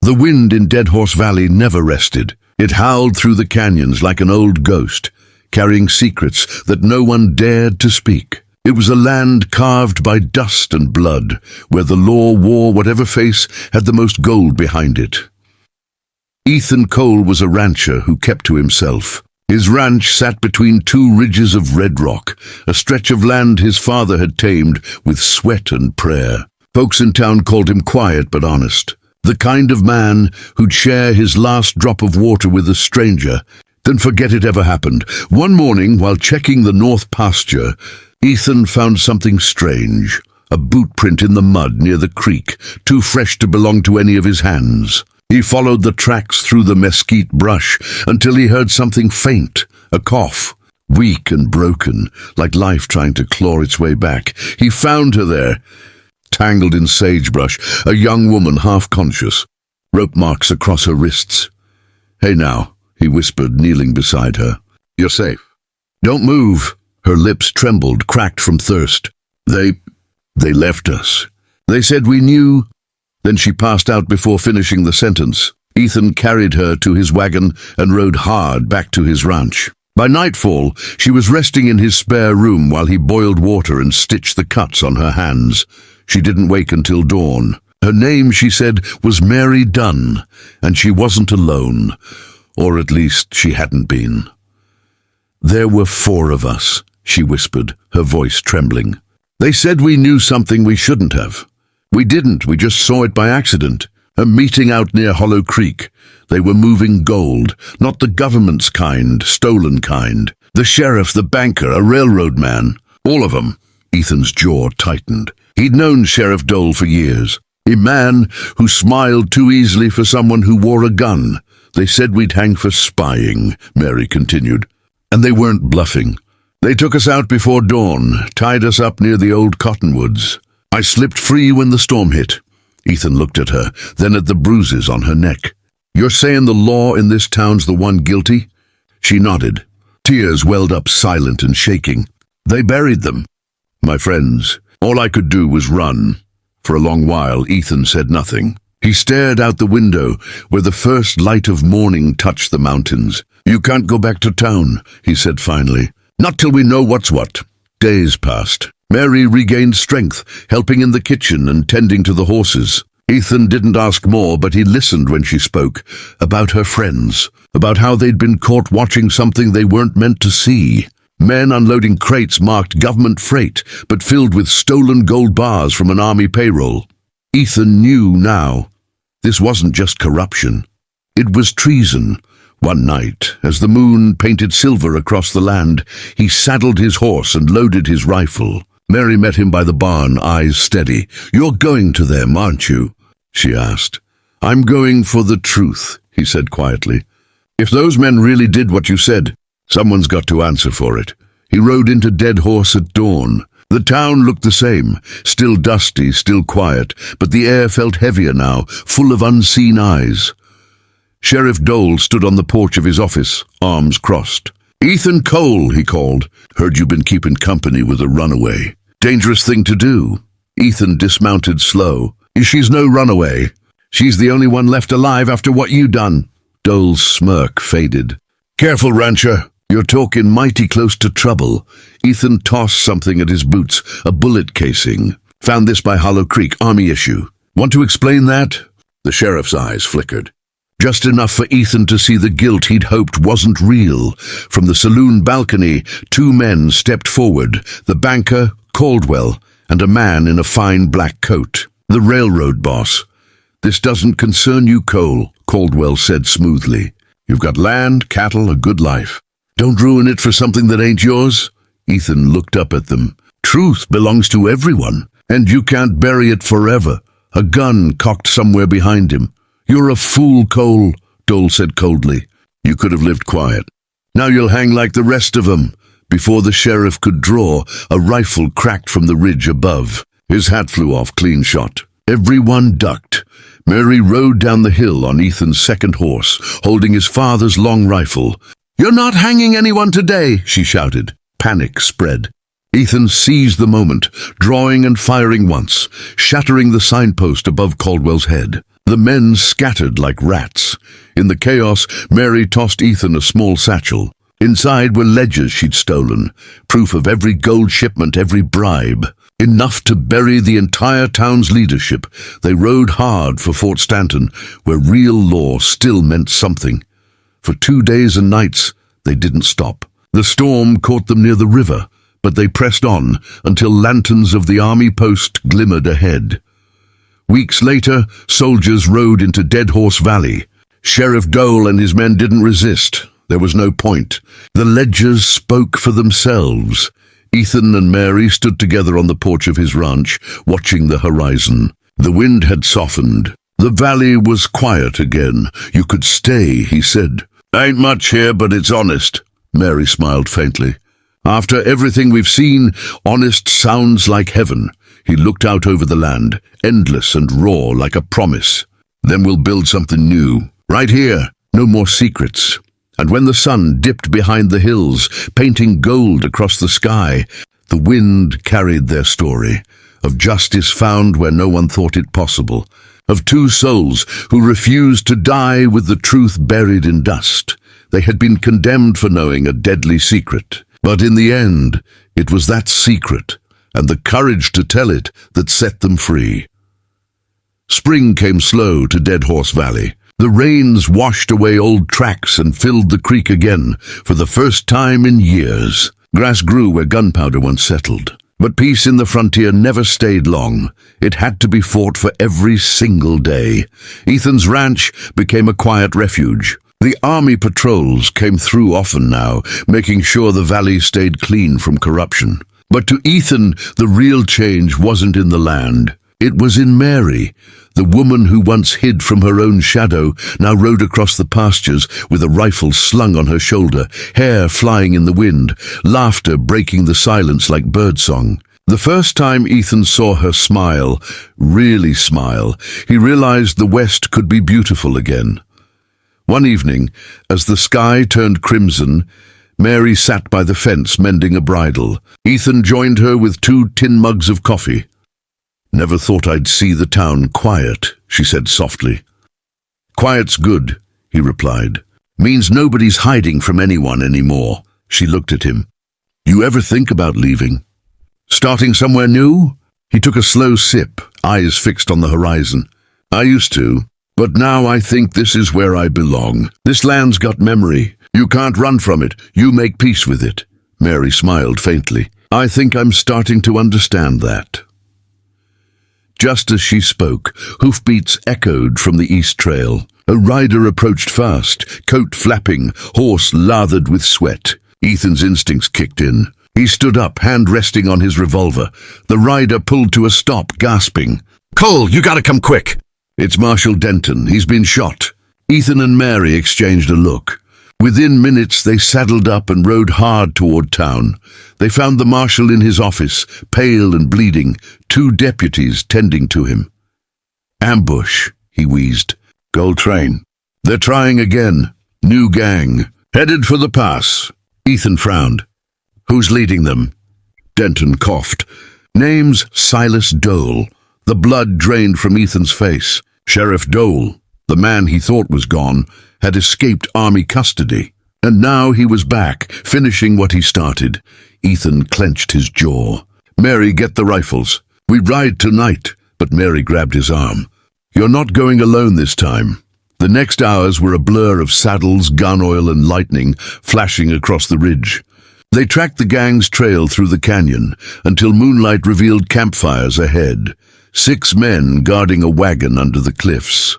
The wind in Dead Horse Valley never rested. It howled through the canyons like an old ghost, carrying secrets that no one dared to speak. It was a land carved by dust and blood, where the law wore whatever face had the most gold behind it. Ethan Cole was a rancher who kept to himself. His ranch sat between two ridges of red rock, a stretch of land his father had tamed with sweat and prayer. Folks in town called him quiet but honest, the kind of man who'd share his last drop of water with a stranger, then forget it ever happened. One morning, while checking the north pasture, Ethan found something strange, a boot print in the mud near the creek, too fresh to belong to any of his hands. He followed the tracks through the mesquite brush until he heard something faint, a cough, weak and broken, like life trying to claw its way back. He found her there, tangled in sagebrush, a young woman half-conscious, rope marks across her wrists. "Hey now," he whispered, kneeling beside her. "You're safe. Don't move." Her lips trembled, cracked from thirst. They left us. They said we knew." Then she passed out before finishing the sentence. Ethan carried her to his wagon and rode hard back to his ranch. By nightfall, she was resting in his spare room while he boiled water and stitched the cuts on her hands. She didn't wake until dawn. Her name, she said, was Mary Dunn, and she wasn't alone, or at least she hadn't been. "There were 4 of us," she whispered, her voice trembling. "They said we knew something we shouldn't have. We didn't, we just saw it by accident. A meeting out near Hollow Creek. They were moving gold, not the government's kind, stolen kind. The sheriff, the banker, a railroad man, all of them." Ethan's jaw tightened. He'd known Sheriff Dole for years. A man who smiled too easily for someone who wore a gun. "They said we'd hang for spying," Mary continued. "And they weren't bluffing. They took us out before dawn, tied us up near the old cottonwoods. I slipped free when the storm hit." Ethan looked at her, then at the bruises on her neck. "You're saying the law in this town's the one guilty?" She nodded. Tears welled up, silent and shaking. "They buried them. My friends. All I could do was run." For a long while, Ethan said nothing. He stared out the window, where the first light of morning touched the mountains. "You can't go back to town," he said finally. "Not till we know what's what." Days passed. Mary regained strength, helping in the kitchen and tending to the horses. Ethan didn't ask more, but he listened when she spoke, about her friends, about how they'd been caught watching something they weren't meant to see. Men unloading crates marked government freight, but filled with stolen gold bars from an army payroll. Ethan knew now. This wasn't just corruption. It was treason. One night, as the moon painted silver across the land, he saddled his horse and loaded his rifle. Mary met him by the barn, eyes steady. "You're going to them, aren't you?" she asked. "I'm going for the truth," he said quietly. "If those men really did what you said, someone's got to answer for it." He rode into Dead Horse at dawn. The town looked the same, still dusty, still quiet, but the air felt heavier now, full of unseen eyes. Sheriff Dole stood on the porch of his office, arms crossed. "Ethan Cole," he called. "Heard you've been keeping company with a runaway. Dangerous thing to do." Ethan dismounted slow. "She's no runaway. She's the only one left alive after what you done." Dole's smirk faded. "Careful, rancher. You're talking mighty close to trouble." Ethan tossed something at his boots, a bullet casing. "Found this by Hollow Creek, Army issue. Want to explain that?" The sheriff's eyes flickered. Just enough for Ethan to see the guilt he'd hoped wasn't real. From the saloon balcony, 2 men stepped forward, the banker, Caldwell, and a man in a fine black coat, the railroad boss. "This doesn't concern you, Cole," Caldwell said smoothly. "You've got land, cattle, a good life. Don't ruin it for something that ain't yours." Ethan looked up at them. "Truth belongs to everyone, and you can't bury it forever." A gun cocked somewhere behind him. "You're a fool, Cole," Dole said coldly. "You could have lived quiet. Now you'll hang like the rest of them." Before the sheriff could draw, a rifle cracked from the ridge above. His hat flew off, clean shot. Everyone ducked. Mary rode down the hill on Ethan's second horse, holding his father's long rifle. "You're not hanging anyone today," she shouted. Panic spread. Ethan seized the moment, drawing and firing once, shattering the signpost above Caldwell's head. The men scattered like rats. In the chaos, Mary tossed Ethan a small satchel. Inside were ledgers she'd stolen, proof of every gold shipment, every bribe. Enough to bury the entire town's leadership. They rode hard for Fort Stanton, where real law still meant something. For 2 days and nights, they didn't stop. The storm caught them near the river, but they pressed on until lanterns of the army post glimmered ahead. Weeks later, soldiers rode into Dead Horse Valley. Sheriff Dole and his men didn't resist. There was no point. The ledgers spoke for themselves. Ethan and Mary stood together on the porch of his ranch, watching the horizon. The wind had softened. The valley was quiet again. You could stay, he said. Ain't much here, but it's honest. Mary smiled faintly. After everything we've seen, honest sounds like heaven. He looked out over the land, endless and raw like a promise. Then we'll build something new. Right here, no more secrets. And when the sun dipped behind the hills, painting gold across the sky, the wind carried their story of justice found where no one thought it possible, of 2 souls who refused to die with the truth buried in dust. They had been condemned for knowing a deadly secret, but in the end, it was that secret and the courage to tell it that set them free. Spring came slow to Dead Horse Valley. The rains washed away old tracks and filled the creek again for the first time in years. Grass grew where gunpowder once settled. But peace in the frontier never stayed long. It had to be fought for every single day. Ethan's ranch became a quiet refuge. The army patrols came through often now, making sure the valley stayed clean from corruption. But to Ethan, the real change wasn't in the land. It was in Mary. The woman who once hid from her own shadow now rode across the pastures with a rifle slung on her shoulder, hair flying in the wind, laughter breaking the silence like birdsong. The first time Ethan saw her smile, really smile, he realized the West could be beautiful again. One evening, as the sky turned crimson, Mary sat by the fence mending a bridle. Ethan joined her with 2 tin mugs of coffee. Never thought I'd see the town quiet, she said softly. Quiet's good, he replied. Means nobody's hiding from anyone anymore. She looked at him. You ever think about leaving? Starting somewhere new? He took a slow sip, eyes fixed on the horizon. I used to, but now I think this is where I belong. This land's got memory. You can't run from it. You make peace with it. Mary smiled faintly. I think I'm starting to understand that. Just as she spoke, hoofbeats echoed from the east trail. A rider approached fast, coat flapping, horse lathered with sweat. Ethan's instincts kicked in. He stood up, hand resting on his revolver. The rider pulled to a stop, gasping. Cole, you gotta come quick! It's Marshal Denton. He's been shot. Ethan and Mary exchanged a look. Within minutes, they saddled up and rode hard toward town. They found the marshal in his office, pale and bleeding, 2 deputies tending to him. Ambush, he wheezed. Gold train. They're trying again. New gang. Headed for the pass. Ethan frowned. Who's leading them? Denton coughed. Name's Silas Dole. The blood drained from Ethan's face. Sheriff Dole, the man he thought was gone, had escaped army custody. And now he was back, finishing what he started. Ethan clenched his jaw. Mary, get the rifles. We ride tonight. But Mary grabbed his arm. You're not going alone this time. The next hours were a blur of saddles, gun oil, and lightning flashing across the ridge. They tracked the gang's trail through the canyon until moonlight revealed campfires ahead. 6 men guarding a wagon under the cliffs.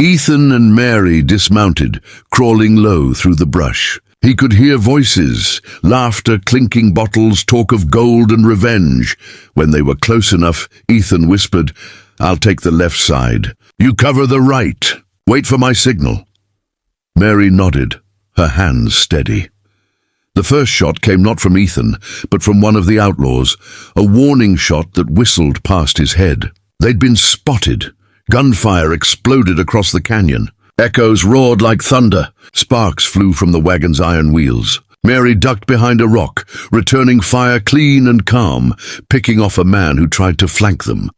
Ethan and Mary dismounted, crawling low through the brush. He could hear voices, laughter, clinking bottles, talk of gold and revenge. When they were close enough, Ethan whispered, I'll take the left side. You cover the right. Wait for my signal. Mary nodded, her hands steady. The first shot came not from Ethan, but from one of the outlaws, a warning shot that whistled past his head. They'd been spotted. Gunfire exploded across the canyon. Echoes roared like thunder. Sparks flew from the wagon's iron wheels. Mary ducked behind a rock, returning fire clean and calm, picking off a man who tried to flank them.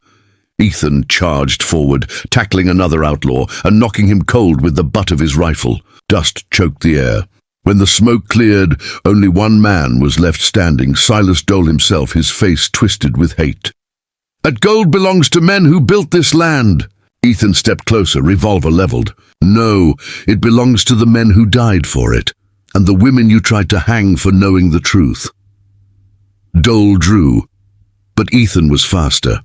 Ethan charged forward, tackling another outlaw and knocking him cold with the butt of his rifle. Dust choked the air. When the smoke cleared, only one man was left standing, Silas Dole himself, his face twisted with hate. "That gold belongs to men who built this land." Ethan stepped closer, revolver leveled. "No, it belongs to the men who died for it, and the women you tried to hang for knowing the truth." Dole drew, but Ethan was faster.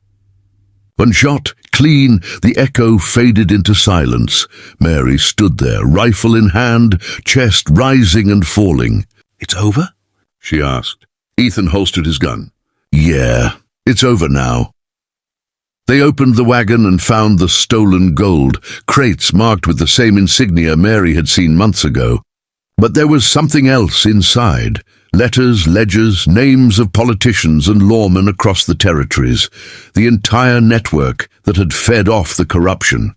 One shot, clean, the echo faded into silence. Mary stood there, rifle in hand, chest rising and falling. "It's over?" she asked. Ethan holstered his gun. "Yeah, it's over now." They opened the wagon and found the stolen gold, crates marked with the same insignia Mary had seen months ago. But there was something else inside. Letters, ledgers, names of politicians and lawmen across the territories. The entire network that had fed off the corruption.